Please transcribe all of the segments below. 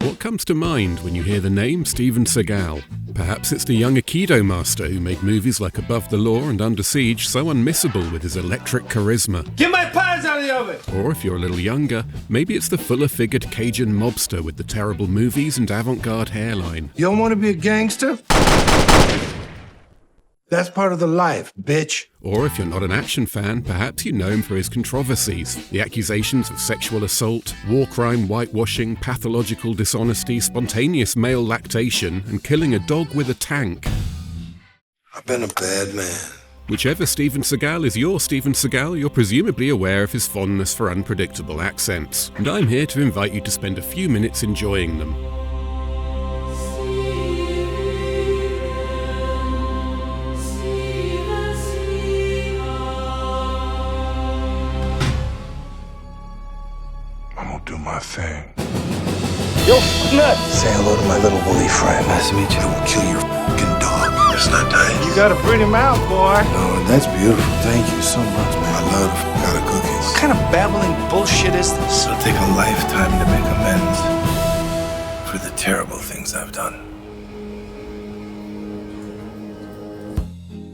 What comes to mind when you hear the name Steven Seagal? Perhaps it's the young Aikido master who made movies like Above the Law and Under Siege so unmissable with his electric charisma. Get my pies out of the oven! Or if you're a little younger, maybe it's the fuller-figured Cajun mobster with the terrible movies and avant-garde hairline. You don't want to be a gangster? That's part of the life, bitch. Or if you're not an action fan, perhaps you know him for his controversies. The accusations of sexual assault, war crime whitewashing, pathological dishonesty, spontaneous male lactation, and killing a dog with a tank. I've been a bad man. Whichever Steven Seagal is your Steven Seagal, you're presumably aware of his fondness for unpredictable accents. And I'm here to invite you to spend a few minutes enjoying them. Do my thing. Yo, nut! Say hello to my little woolly friend. Nice to meet you. I will kill your fucking dog. It's not dying. You got a pretty mouth, boy. No, that's beautiful. Thank you so much, man. I love the f*** cookies. What kind of babbling bullshit is this? It'll take a lifetime to make amends for the terrible things I've done.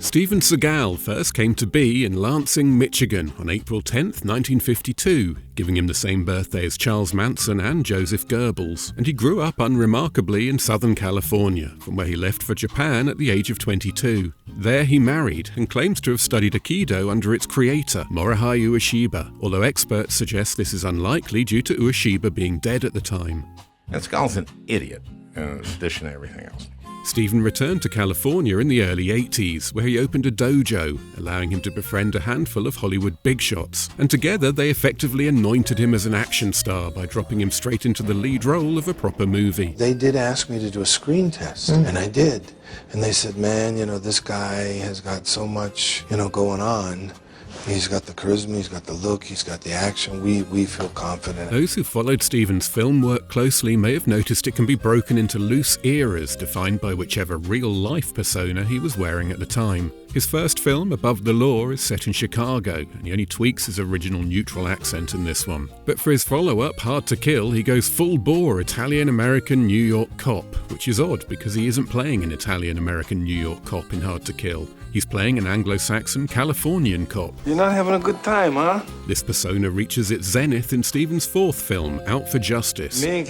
Steven Seagal first came to be in Lansing, Michigan on April 10th, 1952, giving him the same birthday as Charles Manson and Joseph Goebbels, and he grew up unremarkably in Southern California, from where he left for Japan at the age of 22. There he married and claims to have studied Aikido under its creator, Morihei Ueshiba, although experts suggest this is unlikely due to Ueshiba being dead at the time. And Seagal's an idiot, in addition to everything else. Steven returned to California in the early 80s, where he opened a dojo, allowing him to befriend a handful of Hollywood big shots, and together they effectively anointed him as an action star by dropping him straight into the lead role of a proper movie. They did ask me to do a screen test, and I did. And they said, man, this guy has got so much, going on. He's got the charisma, he's got the look, he's got the action. We feel confident. Those who followed Steven's film work closely may have noticed it can be broken into loose eras defined by whichever real-life persona he was wearing at the time. His first film, Above the Law, is set in Chicago, and he only tweaks his original neutral accent in this one. But for his follow-up, Hard to Kill, he goes full-bore Italian-American New York cop, which is odd because he isn't playing an Italian-American New York cop in Hard to Kill. He's playing an Anglo-Saxon Californian cop. You're not having a good time, huh? This persona reaches its zenith in Steven's fourth film, Out for Justice, in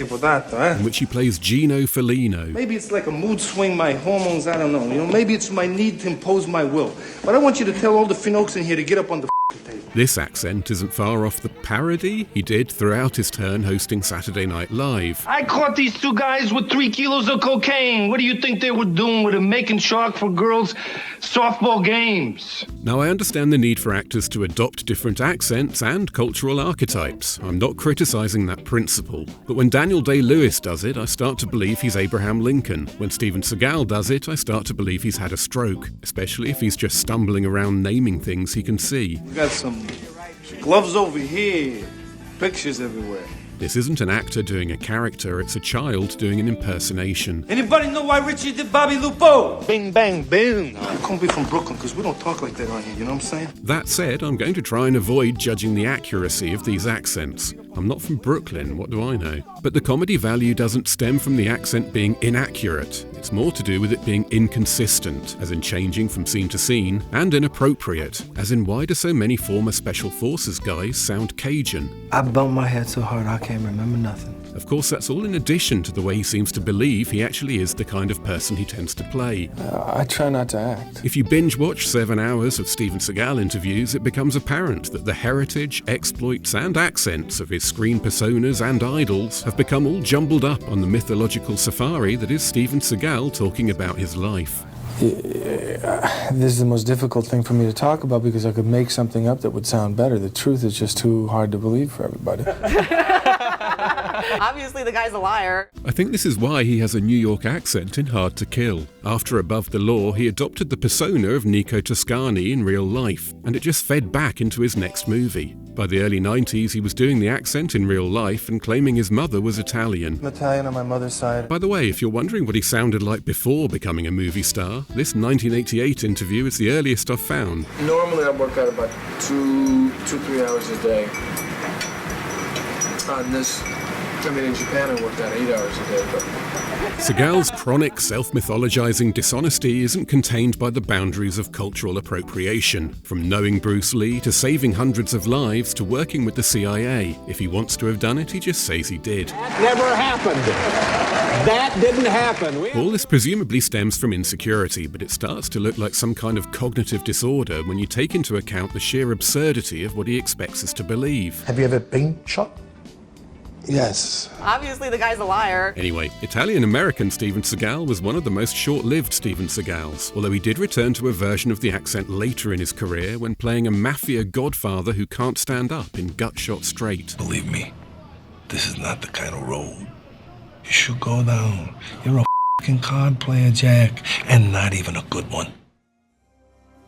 which he plays Gino Felino. Maybe it's like a mood swing, my hormones, I don't know. Maybe it's my need to impose my will. But I want you to tell all the finokes in here to get up on the table. This accent isn't far off the parody he did throughout his turn hosting Saturday Night Live. I caught these two guys with 3 kilos of cocaine. What do you think they were doing with them? Making shark for girls' softball games. Now, I understand the need for actors to adopt different accents and cultural archetypes. I'm not criticizing that principle. But when Daniel Day-Lewis does it, I start to believe he's Abraham Lincoln. When Steven Seagal does it, I start to believe he's had a stroke, especially if he's just stumbling around naming things he can see. We got some gloves over here, pictures everywhere. This isn't an actor doing a character, it's a child doing an impersonation. Anybody know why Richie did Bobby Lupo? Bing, bang, boom. You can't be from Brooklyn because we don't talk like that on here, you know what I'm saying? That said, I'm going to try and avoid judging the accuracy of these accents. I'm not from Brooklyn, what do I know? But the comedy value doesn't stem from the accent being inaccurate. It's more to do with it being inconsistent, as in changing from scene to scene, and inappropriate, as in why do so many former Special Forces guys sound Cajun? I bumped my head so hard I can't remember nothing. Of course, that's all in addition to the way he seems to believe he actually is the kind of person he tends to play. I try not to act. If you binge watch 7 hours of Steven Seagal interviews, it becomes apparent that the heritage, exploits, and accents of his screen personas and idols have become all jumbled up on the mythological safari that is Steven Seagal talking about his life. This is the most difficult thing for me to talk about because I could make something up that would sound better. The truth is just too hard to believe for everybody. Obviously, the guy's a liar. I think this is why he has a New York accent in Hard to Kill. After Above the Law, he adopted the persona of Nico Toscani in real life, and it just fed back into his next movie. By the early 90s, he was doing the accent in real life and claiming his mother was Italian. I'm Italian on my mother's side. By the way, if you're wondering what he sounded like before becoming a movie star, this 1988 interview is the earliest I've found. Normally I work out about 2-3 hours a day. On this I mean, in Japan I worked out 8 hours a day, but... Seagal's chronic self-mythologizing dishonesty isn't contained by the boundaries of cultural appropriation. From knowing Bruce Lee to saving hundreds of lives to working with the CIA. If he wants to have done it, he just says he did. That never happened. That didn't happen. All this presumably stems from insecurity, but it starts to look like some kind of cognitive disorder when you take into account the sheer absurdity of what he expects us to believe. Have you ever been shot? Yes. Obviously, the guy's a liar. Anyway, Italian-American Steven Seagal was one of the most short-lived Steven Seagals, although he did return to a version of the accent later in his career when playing a mafia godfather who can't stand up in Gut Shot Straight. Believe me, this is not the kind of road you should go down. You're a f***ing card player, Jack, and not even a good one.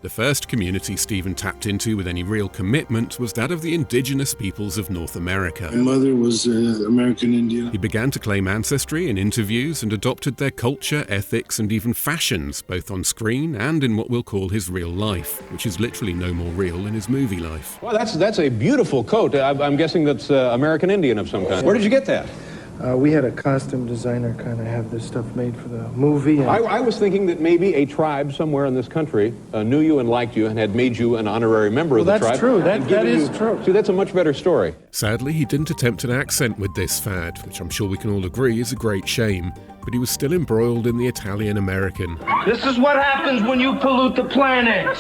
The first community Steven tapped into with any real commitment was that of the indigenous peoples of North America. My mother was American Indian. He began to claim ancestry in interviews and adopted their culture, ethics, and even fashions, both on screen and in what we'll call his real life, which is literally no more real than his movie life. Well, that's a beautiful coat. I'm guessing that's American Indian of some kind. Where did you get that? We had a costume designer kind of have this stuff made for the movie. And I was thinking that maybe a tribe somewhere in this country knew you and liked you and had made you an honorary member of the tribe. That's true. That is true. See, that's a much better story. Sadly, he didn't attempt an accent with this fad, which I'm sure we can all agree is a great shame, but he was still embroiled in the Italian-American. This is what happens when you pollute the planet.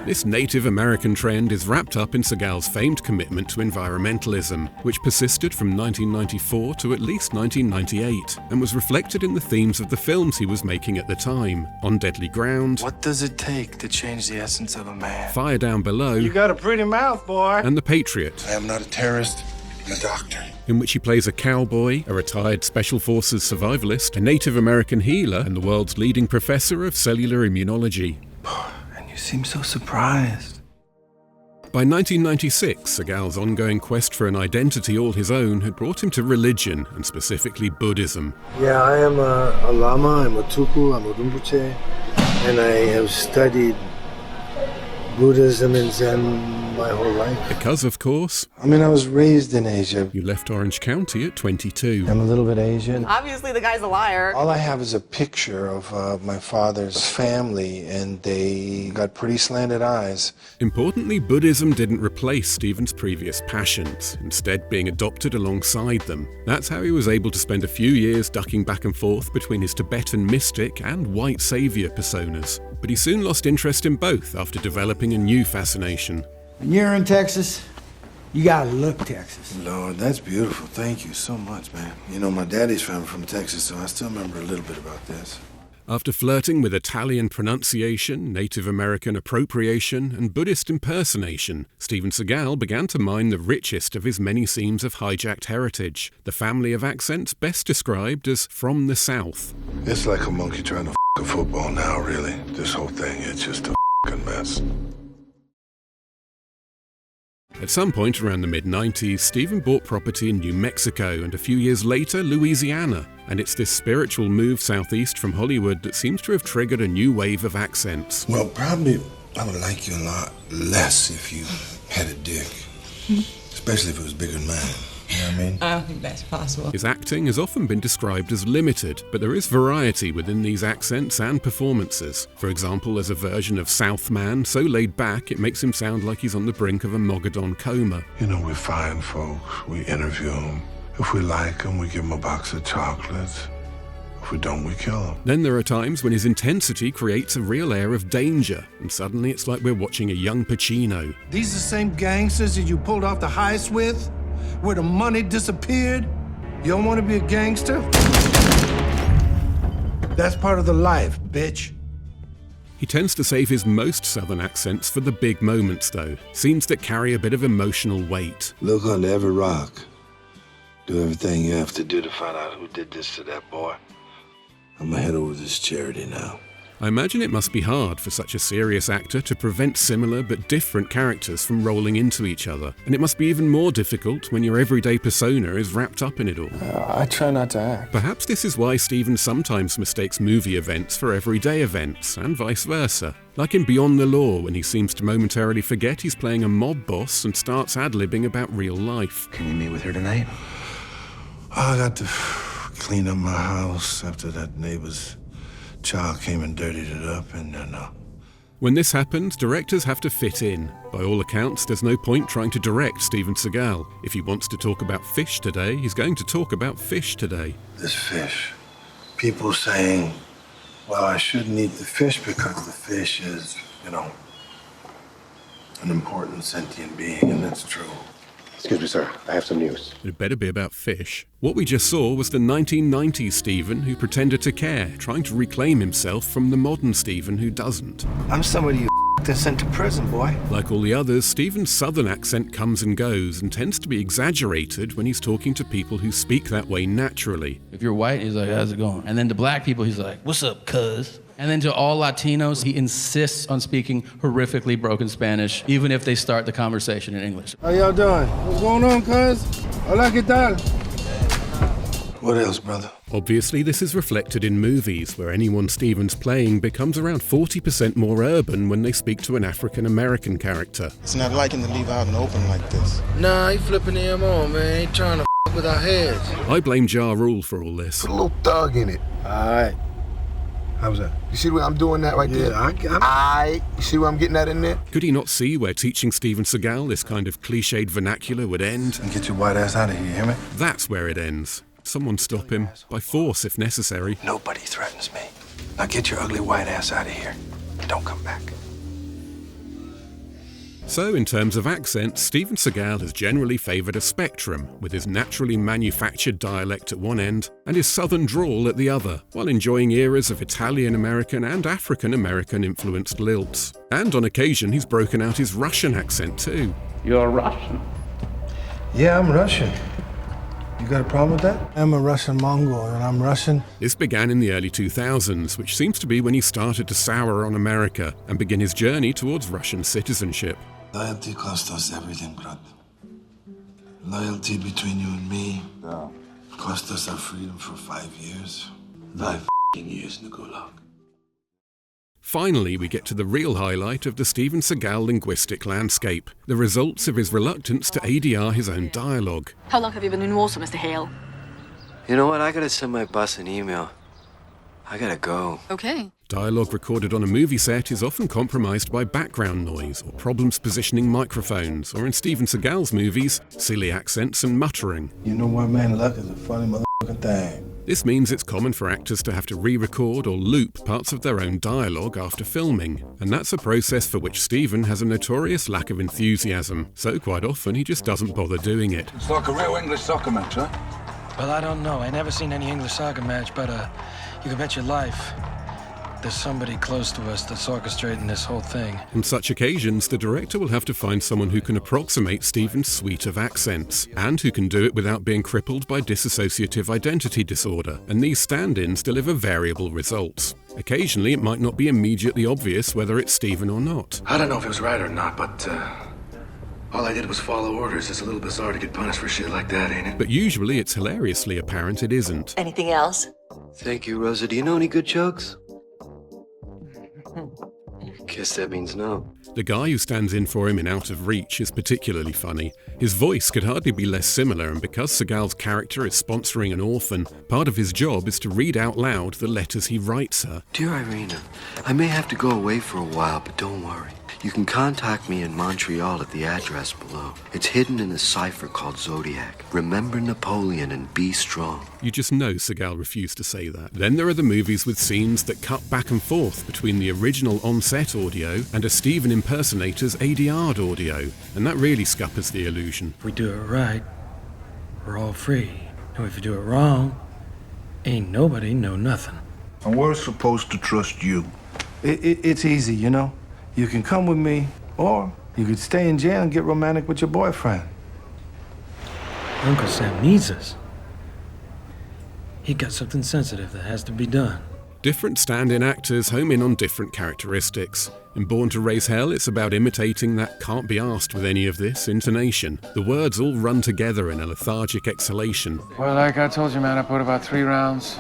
This Native American trend is wrapped up in Seagal's famed commitment to environmentalism, which persisted from 1994 to at least 1998, and was reflected in the themes of the films he was making at the time. On Deadly Ground, What does it take to change the essence of a man? Fire Down Below, You got a pretty mouth, boy. and The Patriot, I am not a terrorist, I'm a doctor. in which he plays a cowboy, a retired Special Forces survivalist, a Native American healer, and the world's leading professor of cellular immunology. And you seem so surprised. By 1996, Seagal's ongoing quest for an identity all his own had brought him to religion, and specifically Buddhism. Yeah, I am a Lama, I'm a Tuku, I'm a Rinpoche, and I have studied Buddhism and Zen my whole life. Because, of course, I mean, I was raised in Asia. you left Orange County at 22. I'm a little bit Asian. Obviously, the guy's a liar. All I have is a picture of my father's family, and they got pretty slanted eyes. Importantly, Buddhism didn't replace Steven's previous passions, instead being adopted alongside them. That's how he was able to spend a few years ducking back and forth between his Tibetan mystic and white savior personas. But he soon lost interest in both after developing a new fascination. When you're in Texas, you gotta look Texas. Lord, that's beautiful. Thank you so much, man. You know, my daddy's family from Texas, so I still remember a little bit about this. After flirting with Italian pronunciation, Native American appropriation, and Buddhist impersonation, Steven Seagal began to mine the richest of his many seams of hijacked heritage, the family of accents best described as from the South. It's like a monkey trying to a football now, really. This whole thing, it's just a mess. At some point around the mid-90s, Steven bought property in New Mexico and a few years later, Louisiana. And it's this spiritual move southeast from Hollywood that seems to have triggered a new wave of accents. Well, probably I would like you a lot less if you had a dick. Especially if it was bigger than mine. You know what I mean? I don't think that's possible. His acting has often been described as limited, but there is variety within these accents and performances. For example, as a version of Southman, so laid back it makes him sound like he's on the brink of a Mogadon coma. You know, we find folks, we interview them. If we like them, we give them a box of chocolates. If we don't, we kill them. Then there are times when his intensity creates a real air of danger, and suddenly it's like we're watching a young Pacino. These the same gangsters that you pulled off the heist with? Where the money disappeared? You don't want to be a gangster? That's part of the life, bitch. He tends to save his most southern accents for the big moments, though, scenes that carry a bit of emotional weight. Look under every rock. Do everything you have to do to find out who did this to that boy. I'm gonna head over to this charity now. I imagine it must be hard for such a serious actor to prevent similar but different characters from rolling into each other. And it must be even more difficult when your everyday persona is wrapped up in it all. I try not to act. Perhaps this is why Steven sometimes mistakes movie events for everyday events, and vice versa. Like in Beyond the Law, when he seems to momentarily forget he's playing a mob boss and starts ad-libbing about real life. Can you meet with her tonight? I got to clean up my house after that neighbor's child came and dirtied it up, and then When this happens, directors have to fit in. By all accounts, there's no point trying to direct Steven Seagal. If he wants to talk about fish today, he's going to talk about fish today. This fish. People saying, well, I shouldn't eat the fish because the fish is, you know, an important sentient being, and that's true. Excuse me, sir. I have some news. It better be about fish. What we just saw was the 1990s Steven who pretended to care, trying to reclaim himself from the modern Steven who doesn't. I'm somebody you and sent to prison, boy. Like all the others, Steven's southern accent comes and goes and tends to be exaggerated when he's talking to people who speak that way naturally. If you're white, he's like, how's it going? And then to black people, he's like, what's up, cuz? And then to all Latinos, he insists on speaking horrifically broken Spanish, even if they start the conversation in English. How y'all doing? What's going on, cuz? Hola, ¿qué tal? What else, brother? Obviously, this is reflected in movies, where anyone Steven's playing becomes around 40% more urban when they speak to an African-American character. It's not like him to leave out in the open like this. Nah, he flipping him on, man. He trying to with our heads. I blame Ja Rule for all this. Put a little thug in it. All right. How's that? You see where I'm doing that right there? You see where I'm getting that in there? Could he not see where teaching Steven Seagal this kind of cliched vernacular would end? And get your white ass out of here, hear me? That's where it ends. Someone stop him, by force if necessary. Nobody threatens me. Now get your ugly white ass out of here. Don't come back. So, in terms of accents, Steven Seagal has generally favoured a spectrum, with his naturally manufactured dialect at one end and his southern drawl at the other, while enjoying eras of Italian-American and African-American influenced lilts. And on occasion, he's broken out his Russian accent too. You're Russian. Yeah, I'm Russian. You got a problem with that? I'm a Russian Mongol, and I'm Russian. This began in the early 2000s, which seems to be when he started to sour on America and begin his journey towards Russian citizenship. Loyalty cost us everything, brat. Loyalty between you and me cost us our freedom for 5 years. 5 years in the Gulag. Finally, we get to the real highlight of the Steven Seagal linguistic landscape, the results of his reluctance to ADR his own dialogue. How long have you been in Warsaw, Mr. Hale? You know what? I gotta send my boss an email. I gotta go. Okay. Dialogue recorded on a movie set is often compromised by background noise or problems positioning microphones, or in Steven Seagal's movies, silly accents and muttering. You know what, man? Luck is a funny motherfucking thing. This means it's common for actors to have to re-record or loop parts of their own dialogue after filming, and that's a process for which Steven has a notorious lack of enthusiasm, so quite often he just doesn't bother doing it. It's like a real English soccer match, huh? Well, I don't know. I never seen any English soccer match, but you can bet your life there's somebody close to us that's orchestrating this whole thing. On such occasions, the director will have to find someone who can approximate Steven's suite of accents, and who can do it without being crippled by dissociative identity disorder, and these stand-ins deliver variable results. Occasionally, it might not be immediately obvious whether it's Steven or not. I don't know if it was right or not, but all I did was follow orders. It's a little bizarre to get punished for shit like that, ain't it? But usually it's hilariously apparent it isn't. Anything else? Thank you, Rosa. Do you know any good jokes? Guess that means no. The guy who stands in for him in Out of Reach is particularly funny. His voice could hardly be less similar, and because Seagal's character is sponsoring an orphan, part of his job is to read out loud the letters he writes her. Dear Irina, I may have to go away for a while, but don't worry. You can contact me in Montreal at the address below. It's hidden in a cipher called Zodiac. Remember Napoleon and be strong. You just know Seagal refused to say that. Then there are the movies with scenes that cut back and forth between the original on-set audio and a Steven impersonator's ADR'd audio, and that really scuppers the illusion. If we do it right, we're all free. And if we do it wrong, ain't nobody know nothing. And we're supposed to trust you. It's easy, you know? You can come with me, or you could stay in jail and get romantic with your boyfriend. Uncle Sam needs us. He got something sensitive that has to be done. Different stand-in actors home in on different characteristics. In Born to Raise Hell, it's about imitating that can't be asked with any of this intonation. The words all run together in a lethargic exhalation. Well, like I told you, man, I put about 3 rounds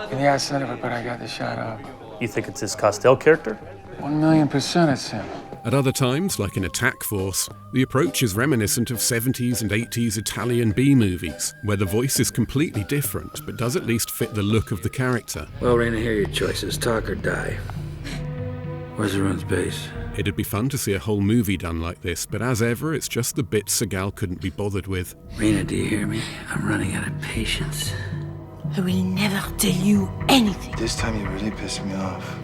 in the accent of it, but I got the shot up. You think it's his Costell character? 1,000,000% it's him. At other times, like in Attack Force, the approach is reminiscent of 70s and 80s Italian B-movies, where the voice is completely different, but does at least fit the look of the character. Well, Raina, here are your choices. Talk or die. Where's Arun's base? It'd be fun to see a whole movie done like this, but as ever, it's just the bits Seagal couldn't be bothered with. Raina, do you hear me? I'm running out of patience. I will never tell you anything. This time you really pissed me off.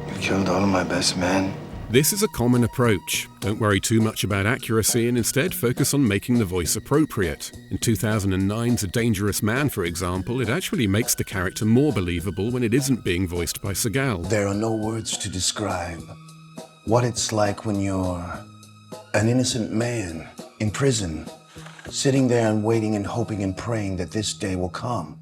You killed all of my best men. This is a common approach. Don't worry too much about accuracy and instead focus on making the voice appropriate. In 2009's A Dangerous Man, for example, it actually makes the character more believable when it isn't being voiced by Seagal. There are no words to describe what it's like when you're an innocent man in prison, sitting there and waiting and hoping and praying that this day will come.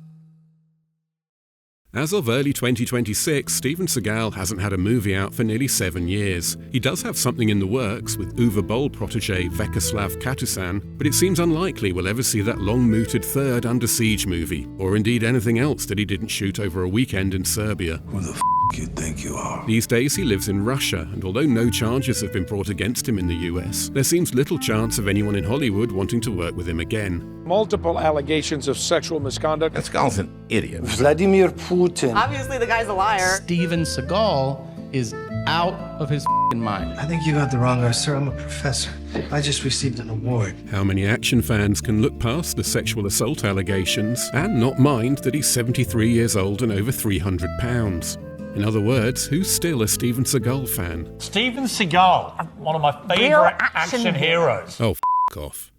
As of early 2026, Steven Seagal hasn't had a movie out for nearly 7 years. He does have something in the works with Uwe Boll protege Vyacheslav Katusan, but it seems unlikely we'll ever see that long-mooted third Under Siege movie, or indeed anything else that he didn't shoot over a weekend in Serbia. Who the you think you are? These days he lives in Russia, and although no charges have been brought against him in the US, there seems little chance of anyone in Hollywood wanting to work with him again. Multiple allegations of sexual misconduct. That Seagal's an idiot. Vladimir Putin. Obviously, the guy's a liar. Steven Seagal is out of his mind. I think you got the wrong guy, sir. I'm a professor. I just received an award. How many action fans can look past the sexual assault allegations and not mind that he's 73 years old and over 300 pounds? In other words, who's still a Steven Seagal fan? Steven Seagal, one of my favourite action heroes. Oh, f*** off.